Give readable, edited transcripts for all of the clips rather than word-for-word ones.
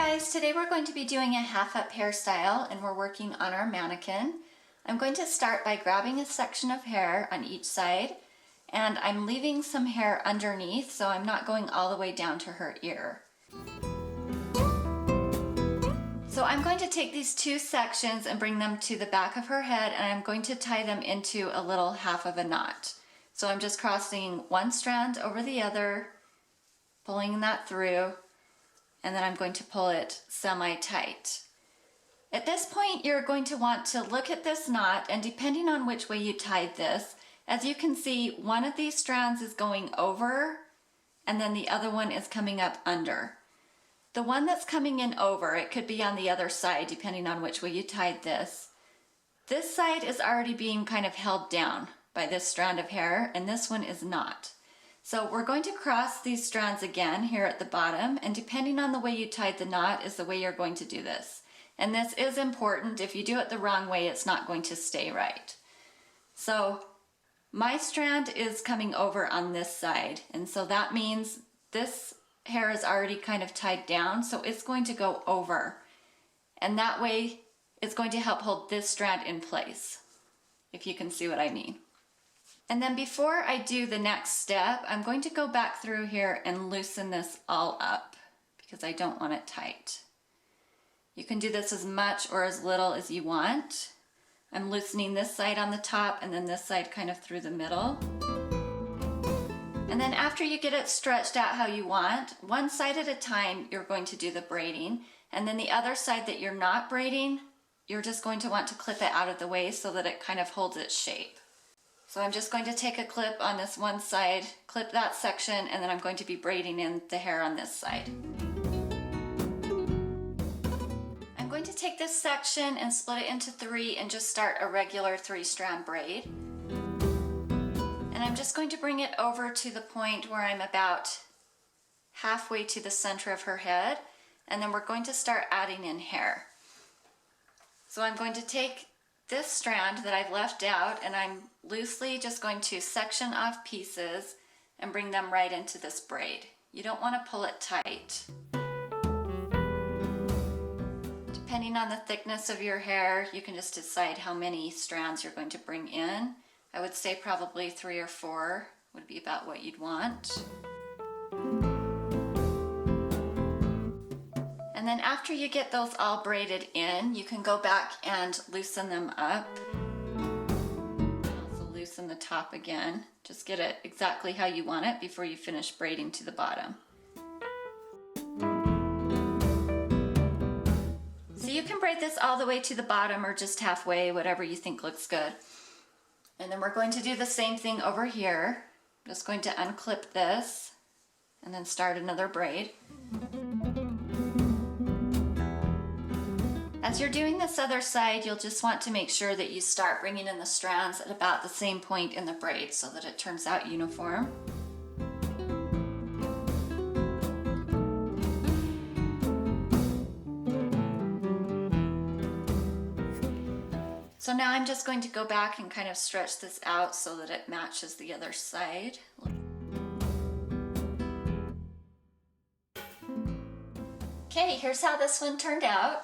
guys, today we're going to be doing a half-up hairstyle and we're working on our mannequin. I'm going to start by grabbing a section of hair on each side and I'm leaving some hair underneath, so I'm not going all the way down to her ear. So I'm going to take these two sections and bring them to the back of her head, and I'm going to tie them into a little half of a knot. So I'm just crossing one strand over the other, pulling that through, and then I'm going to pull it semi-tight. At this point, you're going to want to look at this knot, and depending on which way you tied this, as you can see, one of these strands is going over, and then the other one is coming up under. The one that's coming in over, it could be on the other side, depending on which way you tied this. This side is already being kind of held down by this strand of hair, and this one is not. So we're going to cross these strands again here at the bottom, and depending on the way you tied the knot is the way you're going to do this. And this is important. If you do it the wrong way, it's not going to stay right. So my strand is coming over on this side, and so that means this hair is already kind of tied down, so it's going to go over. And that way it's going to help hold this strand in place, if you can see what I mean. And then before I do the next step, I'm going to go back through here and loosen this all up because I don't want it tight. You can do this as much or as little as you want. I'm loosening this side on the top and then this side kind of through the middle. And then after you get it stretched out how you want, one side at a time, you're going to do the braiding. And then the other side that you're not braiding, you're just going to want to clip it out of the way so that it kind of holds its shape. So I'm just going to take a clip on this one side, clip that section, and then I'm going to be braiding in the hair on this side. I'm going to take this section and split it into three and just start a regular 3-strand braid. And I'm just going to bring it over to the point where I'm about halfway to the center of her head, and then we're going to start adding in hair. So I'm going to take this strand that I've left out, and I'm loosely just going to section off pieces and bring them right into this braid. You don't want to pull it tight. Depending on the thickness of your hair, you can just decide how many strands you're going to bring in. I would say probably 3 or 4 would be about what you'd want. And then after you get those all braided in, you can go back and loosen them up. Also loosen the top again. Just get it exactly how you want it before you finish braiding to the bottom. So you can braid this all the way to the bottom or just halfway, whatever you think looks good. And then we're going to do the same thing over here. I'm just going to unclip this and then start another braid. As you're doing this other side, you'll just want to make sure that you start bringing in the strands at about the same point in the braid so that it turns out uniform. So now I'm just going to go back and kind of stretch this out so that it matches the other side. Okay, here's how this one turned out.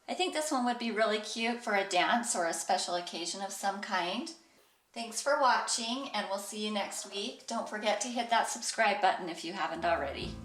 I think this one would be really cute for a dance or a special occasion of some kind. Thanks for watching, and we'll see you next week. Don't forget to hit that subscribe button if you haven't already.